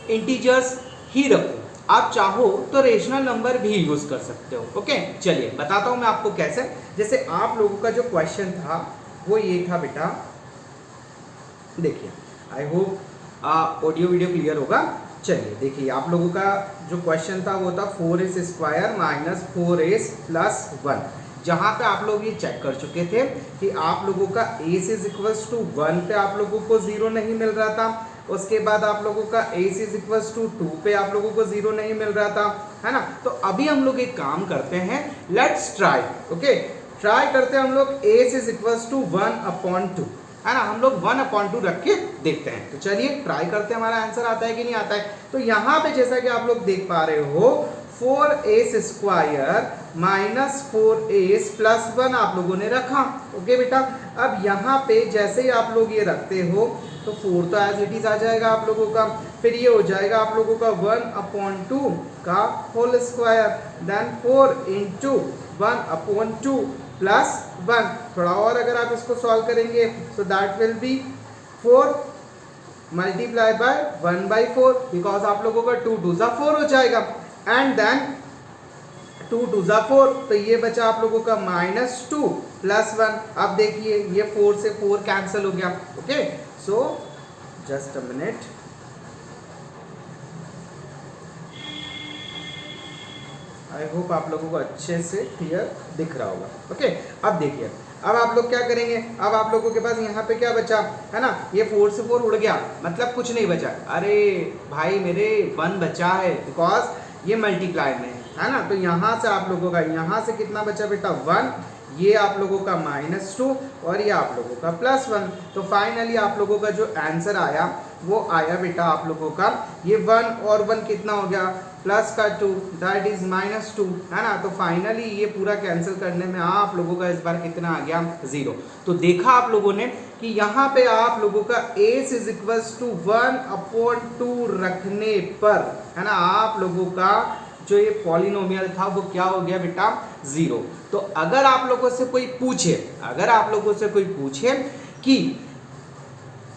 इंटीजर्स ही रखो, आप चाहो तो रेशनल नंबर भी यूज़ कर सकते हो। ओके चलिए बताता हूँ मैं आपको कैसे। जैसे आप लोगों का जो क्वेश्चन था वो ये था बेटा, देखिए I hope audio video clear होगा। चलिए देखिए आप लोगों का जो क्वेश्चन था वो था 4s² माइनस 4s प्लस 1, जहाँ पे आप लोग ये चेक कर चुके थे कि आप लोगों का a इज इक्वल्स टू 1 पे आप लोगों को 0 नहीं मिल रहा था, उसके बाद आप लोगों का AC इज इक्वल्स टू 2 पे आप लोगों को 0 नहीं मिल रहा था, है ना। तो अभी हम लोग एक काम करते हैं, लेट्स ट्राई, ओके, ट्राई करते हैं हम लोग AC इज इक्वल्स टू 1/2, है ना। हम लोग 1/2 रख के देखते हैं। तो चलिए ट्राई करते हैं, हमारा आंसर आता है कि नहीं आता है। तो यहाँ पे जैसा कि आप लोग देख पा रहे हो 4AC² माइनस 4AC प्लस 1 आप लोगों ने रखा, ओके बेटा। अब यहाँ पे जैसे ही आप लोग ये रखते हो तो 4 तो एज इट इज आ जाएगा आप लोगों का, फिर ये हो जाएगा आप लोगों का 1/2 का whole square, then 4 into 1/2 plus 1। थोड़ा और अगर आप इसको सॉल्व करेंगे so that will be 4 multiply by 1/4, because आप लोगों का 2 2 जा 4 हो जाएगा, एंड देन 2 2 जा 4, तो ये बचा आप लोगों का -2 प्लस 1। अब देखिए ये 4 से 4 कैंसिल हो गया, okay. So just a minute, I hope आप लोगों को अच्छे से क्लियर दिख रहा होगा, ओके। अब देखिए, अब आप लोग क्या करेंगे, अब आप लोगों के पास यहाँ पे क्या बचा, है ना, ये 4 से 4 उड़ गया, मतलब कुछ नहीं बचा। अरे भाई मेरे 1 बचा है, बिकॉज ये मल्टीप्लाई में है ना। तो यहाँ से आप लोगों का, यहाँ से कितना बचा बेटा 1, ये आप लोगों का -2 और ये आप लोगों का +1। तो फाइनली आप लोगों का जो आंसर आया वो आया बेटा आप लोगों का, ये 1 और 1 कितना हो गया, प्लस का 2, दैट इज -2, है ना। तो फाइनली ये पूरा कैंसिल करने में आप लोगों का इस बार कितना आ गया, 0। तो देखा आप लोगों ने कि यहाँ पे आप लोगों का AC इज इक्वल्स टू 1/2 रखने पर, है ना, आप लोगों का जो ये पॉलिनोमियल था वो क्या हो गया बेटा, 0। तो अगर आप लोगों से कोई पूछे, अगर आप लोगों से कोई पूछे कि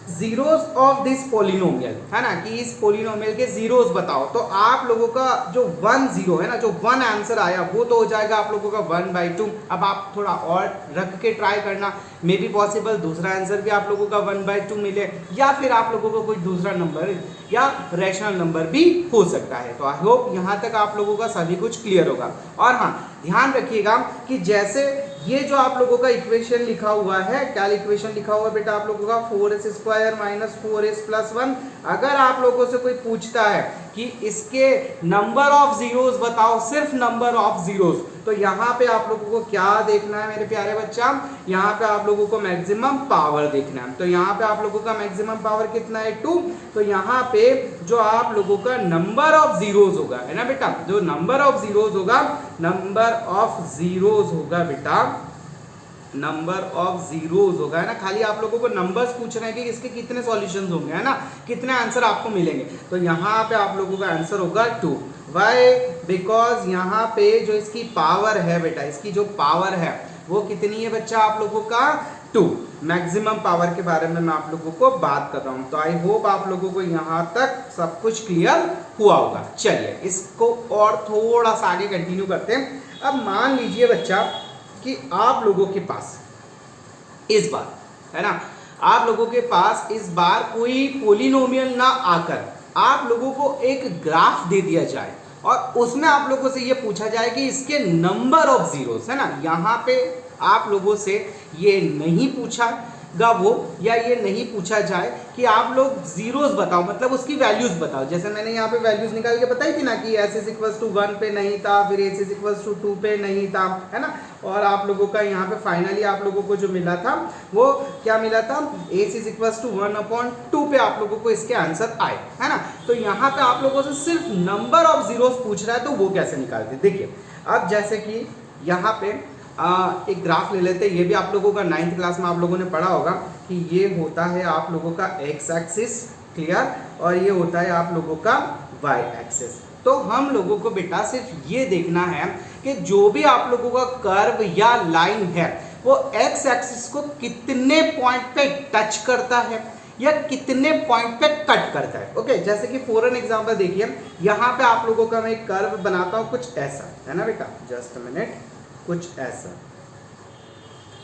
जीरोस ऑफ दिस पोलिनोमियल, है ना, कि इस पोलिनोमियल के जीरोस बताओ, तो आप लोगों का जो 1 0 है ना, जो 1 आंसर आया वो तो हो जाएगा आप लोगों का 1/2। अब आप थोड़ा और रख के ट्राई करना, मे बी पॉसिबल दूसरा आंसर भी आप लोगों का 1/2 मिले, या फिर आप लोगों को कोई दूसरा नंबर या रैशनल नंबर भी हो सकता है। तो आई होप यहाँ तक आप लोगों का सभी कुछ क्लियर होगा। और हाँ, ध्यान रखिएगा कि जैसे ये जो आप लोगों का इक्वेशन लिखा हुआ है, क्या इक्वेशन लिखा हुआ है बेटा आप लोगों का, 4S² माइनस 4S प्लस 1। अगर आप लोगों से कोई पूछता है कि इसके नंबर ऑफ जीरोस बताओ, सिर्फ नंबर ऑफ जीरोस, तो यहाँ पे आप लोगों को क्या देखना है मेरे प्यारे बच्चा, यहाँ पे आप लोगों को मैक्सिमम पावर देखना है। तो यहाँ पे आप लोगों का मैक्सिमम पावर कितना है, 2। तो यहाँ पे जो आप लोगों का नंबर ऑफ जीरोस होगा, है ना बेटा, जो नंबर ऑफ जीरोस होगा, नंबर ऑफ जीरोस होगा बेटा, नंबर ऑफ जीरोस होगा, है ना। खाली आप लोगों को नंबर्स पूछ रहे हैं कि इसके कितने सॉल्यूशंस होंगे, है ना, कितने आंसर आपको मिलेंगे। तो यहाँ पे आप लोगों का आंसर होगा 2। वाई, बिकॉज यहाँ पे जो इसकी पावर है बेटा, इसकी जो पावर है वो कितनी है बच्चा आप लोगों का, 2। मैक्सिमम पावर के बारे में मैं आप लोगों को बात कर रहा हूँ। तो आई होप आप लोगों को यहाँ तक सब कुछ क्लियर हुआ होगा। चलिए इसको और थोड़ा सा आगे कंटिन्यू करते हैं। अब मान लीजिए बच्चा कि आप लोगों के पास इस बार, है ना, आप लोगों के पास इस बार कोई पोलिनोमियल ना आकर आप लोगों को एक ग्राफ दे दिया जाए और उसमें आप लोगों से ये पूछा जाए कि इसके नंबर ऑफ जीरोस, है ना। यहाँ पे आप लोगों से ये नहीं पूछा वो, या ये नहीं पूछा जाए कि आप लोग जीरोस बताओ, मतलब उसकी वैल्यूज बताओ। जैसे मैंने यहाँ पे वैल्यूज निकाल के बताई थी ना कि S इज इक्वल्स टू 1 पे नहीं था, फिर S इज इक्वल्स टू 2 पे नहीं था, है ना। और आप लोगों का यहाँ पे फाइनली आप लोगों को जो मिला था वो क्या मिला था, S इज इक्वल्स टू 1/2 पे आप लोगों को इसके आंसर आए, है ना। तो यहाँ पे आप लोगों से सिर्फ नंबर ऑफ जीरोस पूछ रहा है, तो वो कैसे निकालते, देखिए। अब जैसे कि यहाँ पे एक ग्राफ ले लेते हैं, ये भी आप लोगों का 9th क्लास में आप लोगों ने पढ़ा होगा कि ये होता है आप लोगों का x एक्सिस, क्लियर, और ये होता है आप लोगों का y एक्सिस। तो हम लोगों को बेटा सिर्फ ये देखना है कि जो भी आप लोगों का कर्व या लाइन है वो x एक्सिस को कितने पॉइंट पे टच करता है या कितने पॉइंट पे कट करता है। ओके, जैसे कि फॉर एन एग्जांपल देखिए, यहाँ पे आप लोगों का मैं एक कर्व बनाता हूँ कुछ ऐसा, है ना बेटा, जस्ट अ मिनट, कुछ ऐसा।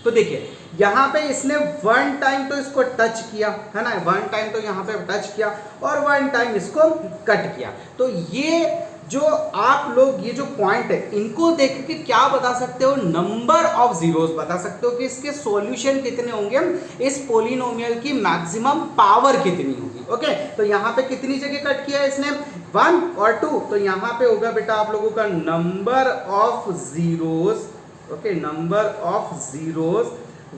तो देखिए यहाँ पे इसने 1 टाइम तो इसको टच किया, है ना, 1 टाइम तो यहाँ पे टच किया और 1 टाइम इसको कट किया। तो ये जो आप लोग ये जो पॉइंट है इनको देख के क्या बता सकते हो, नंबर ऑफ जीरोस बता सकते हो कि इसके सॉल्यूशन कितने होंगे, इस पोलिनोमियल की मैक्सिमम पावर कितनी होगी। ओके, तो यहाँ पे कितनी जगह कट किया है इसने, 1 और 2, तो यहाँ पे होगा बेटा आप लोगों का number of zeros, okay, number of zeros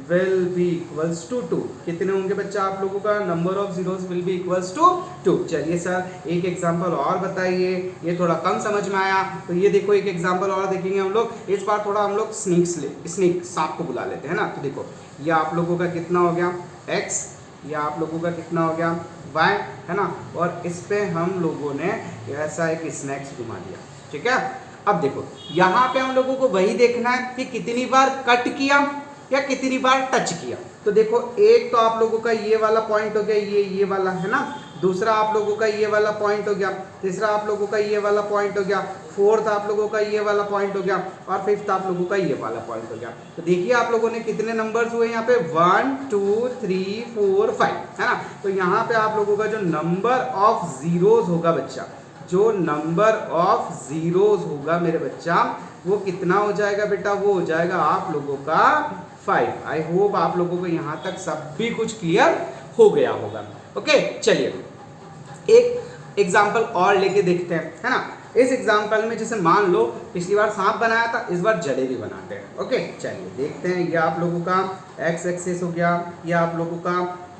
will be equals to 2। कितने होंगे बच्चा आप लोगों का, number of zeros will be equals to 2। चलिए सर एक एग्जांपल और बताइए, ये थोड़ा कम समझ में आया, तो ये देखो एक एग्जांपल और देखेंगे हम लोग। इस बार थोड़ा हम लोग स्नेक सांप को बुला लेते हैं ना। तो देखो ये आप लोगों का कितना हो गया x, ये आप लोगों का कितना हो गया y, है ना, और इस पे हम लोगों ने ऐसा एक स्नैक्स घुमा दिया, ठीक है। अब देखो यहाँ पे हम लोगों को वही देखना है कि कितनी बार कट किया या कितनी बार टच किया। तो देखो एक तो आप लोगों का ये वाला पॉइंट हो गया, ये वाला है ना, दूसरा आप लोगों का ये वाला पॉइंट हो गया, तीसरा आप लोगों का ये वाला पॉइंट हो गया, फोर्थ आप लोगों का ये वाला पॉइंट हो गया, और फिफ्थ आप लोगों का ये वाला पॉइंट हो गया। तो देखिए आप लोगों ने कितने नंबर्स हुए यहाँ पे, 1 2 3 4 5, है ना। तो यहाँ पे आप लोगों का जो नंबर ऑफ जीरोस होगा बच्चा, जो नंबर ऑफ जीरोस होगा मेरे बच्चा, वो कितना हो जाएगा बेटा, वो हो जाएगा आप लोगों का 5। आई होप आप लोगों को यहाँ तक सब भी कुछ क्लियर हो गया होगा। ओके चलिए एक एग्जाम्पल और लेके देखते हैं, है ना। इस एग्जाम्पल में जैसे मान लो पिछली बार सांप बनाया था, इस बार जलेबी बनाते हैं। ओके चलिए देखते हैं, ये आप लोगों का x एक्सिस हो गया, ये आप लोगों का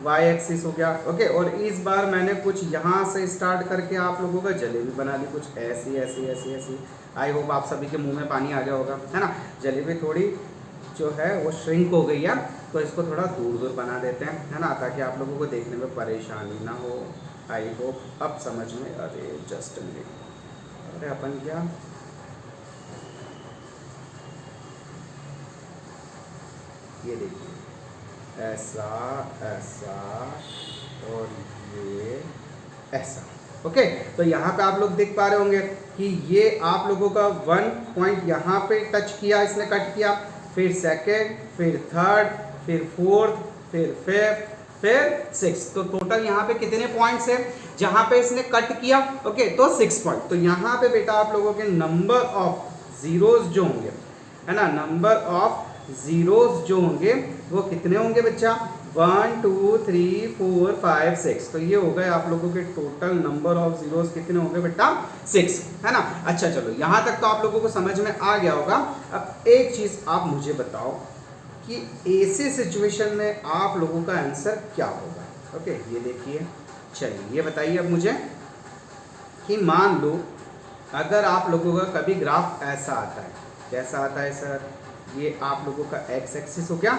y एक्सिस हो गया। ओके, और इस बार मैंने कुछ यहाँ से स्टार्ट करके आप लोगों का जलेबी बना ली, कुछ ऐसी ऐसी ऐसी ऐसी। आई होप आप सभी के मुंह में पानी आ गया होगा, है ना। जलेबी थोड़ी जो है वो श्रिंक हो गई है, तो इसको थोड़ा दूर दूर बना देते हैं, है ना, ताकि आप लोगों को देखने में परेशानी ना हो। आई होप अब समझ में, अरे जस्ट मिनट, अरे अपन क्या, ये देखिए ऐसा ऐसा और ये ऐसा। ओके, तो यहाँ पे आप लोग देख पा रहे होंगे कि ये आप लोगों का 1 पॉइंट यहाँ पे टच किया, इसने कट किया, फिर सेकेंड, फिर थर्ड, फिर फोर्थ, फिर फिफ्थ, फिर 6। तो टोटल यहाँ पे कितने पॉइंट्स हैं जहाँ पे इसने कट किया, ओके, तो 6 पॉइंट। तो यहाँ पे बेटा आप लोगों के नंबर ऑफ जीरोस जो होंगे, है ना, नंबर ऑफ जीरोस जो होंगे वो कितने होंगे बच्चा, 1 2 3 4 5 6। तो ये हो गए आप लोगों के टोटल नंबर ऑफ जीरोस कितने होंगे बेटा, 6, है ना। अच्छा चलो यहाँ तक तो आप लोगों को समझ में आ गया होगा। अब एक चीज़ आप मुझे बताओ कि ऐसे सिचुएशन में आप लोगों का आंसर क्या होगा। ओके ये देखिए, चलिए ये बताइए अब मुझे कि मान लो अगर आप लोगों का कभी ग्राफ ऐसा आता है, कैसा आता है सर, ये आप लोगों का x एक्सिस हो गया,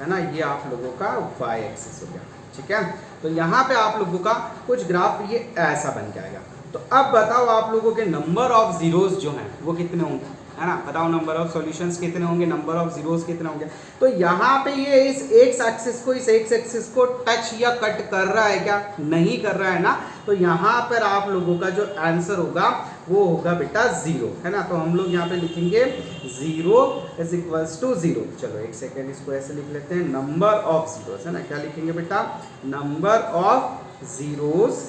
है ना, ये आप लोगों का y एक्सिस हो गया, ठीक है। तो यहाँ पे आप लोगों का कुछ ग्राफ ये ऐसा बन जाएगा। तो अब बताओ आप लोगों के नंबर ऑफ जीरोस जो हैं वो कितने होंगे, है ना, बताओ नंबर ऑफ सॉल्यूशंस कितने होंगे, नंबर ऑफ जीरोस कितने होंगे। तो यहाँ पे ये इस x एक्सिस को, इस x एक्सिस को टच या कट कर रहा है क्या, नहीं कर रहा है ना। तो यहाँ पर आप लोगों का जो आंसर होगा वो होगा बेटा 0, है ना। तो हम लोग यहाँ पे लिखेंगे 0 इज इक्वल्स टू 0। चलो एक सेकेंड, इसको ऐसे लिख लेते हैं, नंबर ऑफ जीरोस, है ना, क्या लिखेंगे बेटा, number of zeros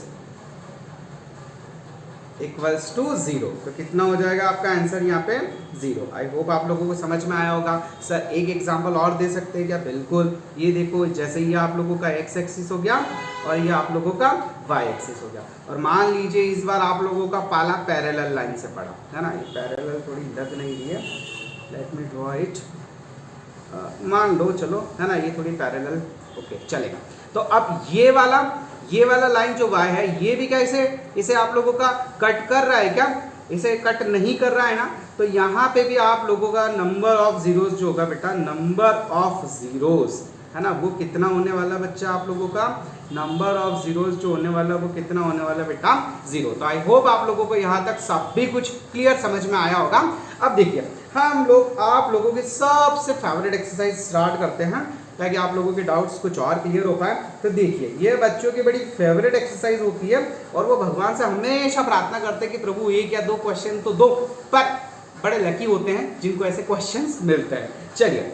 equals to 0। तो कितना हो जाएगा आपका आंसर यहाँ पे 0। आई होप आप लोगों को समझ में आया होगा। सर एक एग्जांपल और दे सकते हैं क्या, बिल्कुल। ये देखो जैसे ये आप लोगों का x एक्सिस हो गया और ये आप लोगों का y एक्सिस हो गया, और मान लीजिए इस बार आप लोगों का पाला पैरेलल लाइन से पड़ा, है ना। ये पैरेलल थोड़ी लग नहीं रही है, लेट मी ड्रॉ इट, मान लो चलो, है ना, ये थोड़ी पैरेलल, ओके चलेगा। तो अब ये वाला लाइन जो y है, ये भी कैसे, इसे आप लोगों का कट कर रहा है क्या, इसे कट नहीं कर रहा है ना। तो यहाँ पे भी आप लोगों का नंबर ऑफ जीरोस जो होगा बेटा, नंबर ऑफ जीरोस, है ना, वो कितना होने वाला बच्चा, आप लोगों का नंबर ऑफ जीरोस जो होने वाला वो कितना होने वाला बेटा, 0। तो आई होप आप लोगों को यहाँ तक सब भी कुछ क्लियर समझ में आया होगा। अब देखिए हम लोग आप लोगों की सबसे फेवरेट एक्सरसाइज स्टार्ट करते हैं, ताकि आप लोगों के डाउट्स कुछ और क्लियर हो पाए। तो देखिए ये बच्चों की बड़ी फेवरेट एक्सरसाइज होती है, और वो भगवान से हमेशा प्रार्थना करते हैं कि प्रभु 1 या 2 क्वेश्चन तो दो, पर बड़े लकी होते हैं जिनको ऐसे क्वेश्चंस मिलते हैं। चलिए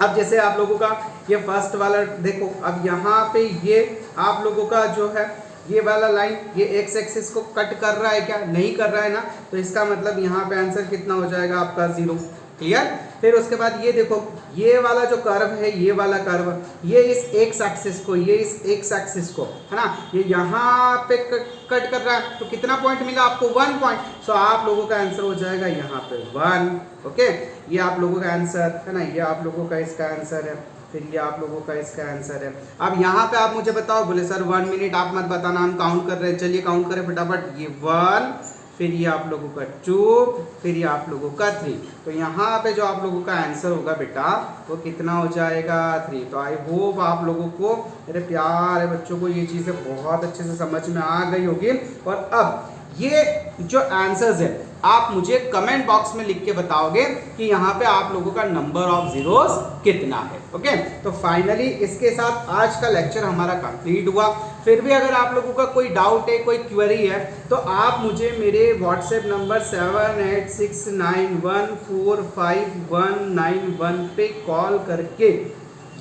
अब जैसे आप लोगों का ये फर्स्ट वाला देखो, अब यहाँ पे ये आप लोगों का जो है ये वाला लाइन, ये x एक्सिस को कट कर रहा है क्या, नहीं कर रहा है ना। तो इसका मतलब यहाँ पे आंसर कितना हो जाएगा आपका 0, क्लियर। फिर उसके बाद ये देखो, ये वाला जो कर्व है, ये वाला कर्व, ये इस एक्स एक्सिस को, ये इस एक्स एक्सिस को, है ना, ये यहाँ पे कट कर रहा है, तो कितना पॉइंट मिला आपको? 1 पॉइंट। सो आप लोगों का आंसर हो जाएगा यहाँ पे 1। ओके, ये आप लोगों का आंसर है ना, ये आप लोगों का इसका आंसर है, फिर ये आप लोगों का इसका आंसर है। अब यहाँ पे आप मुझे बताओ, बोले सर 1 मिनट आप मत बताना, हम काउंट कर रहे हैं। चलिए काउंट करें फटाफट। ये 1, फिर ये आप लोगों का 2, फिर ये आप लोगों का 3। तो यहाँ पे जो आप लोगों का आंसर होगा बेटा वो कितना हो जाएगा? 3। तो आई होप आप लोगों को, मेरे प्यारे बच्चों को, ये चीज़ें बहुत अच्छे से समझ में आ गई होगी। और अब ये जो आंसर्स है आप मुझे कमेंट बॉक्स में लिख के बताओगे कि यहाँ पे आप लोगों का नंबर ऑफ जीरोस कितना है। ओके, तो फाइनली इसके साथ आज का लेक्चर हमारा कंप्लीट हुआ। फिर भी अगर आप लोगों का कोई डाउट है, कोई क्वेरी है, तो आप मुझे मेरे व्हाट्सएप नंबर 7869145191 पे कॉल करके,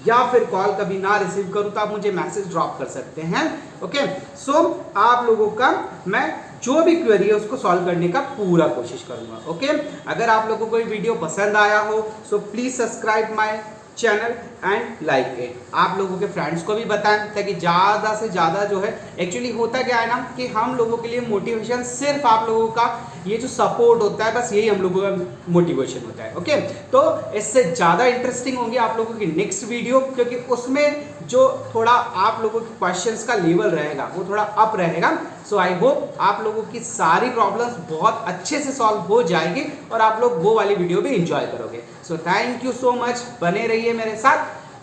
या फिर कॉल कभी ना रिसीव करूँ तो आप मुझे मैसेज ड्रॉप कर सकते हैं। ओके, सो आप लोगों का मैं जो भी क्वेरी है उसको सॉल्व करने का पूरा कोशिश करूंगा। ओके, अगर आप लोगों को ये वीडियो पसंद आया हो so please subscribe my channel and like it. आप लोगों के फ्रेंड्स को भी बताएं ताकि ज़्यादा से ज़्यादा जो है, एक्चुअली होता क्या है ना कि हम लोगों के लिए मोटिवेशन सिर्फ आप लोगों का ये जो सपोर्ट होता है, बस यही हम लोगों का मोटिवेशन होता है। ओके, तो इससे ज़्यादा इंटरेस्टिंग होंगी आप लोगों की नेक्स्ट वीडियो, क्योंकि उसमें जो थोड़ा आप लोगों के क्वेश्चंस का लेवल रहेगा वो थोड़ा अप रहेगा। सो आई होप आप लोगों की सारी प्रॉब्लम्स बहुत अच्छे से सॉल्व हो जाएगी और आप लोग वो वाली वीडियो भी इंजॉय करोगे। So thank you so much, बने रहिए मेरे साथ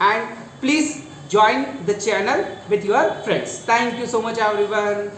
and please join the channel with your friends. Thank you so much everyone.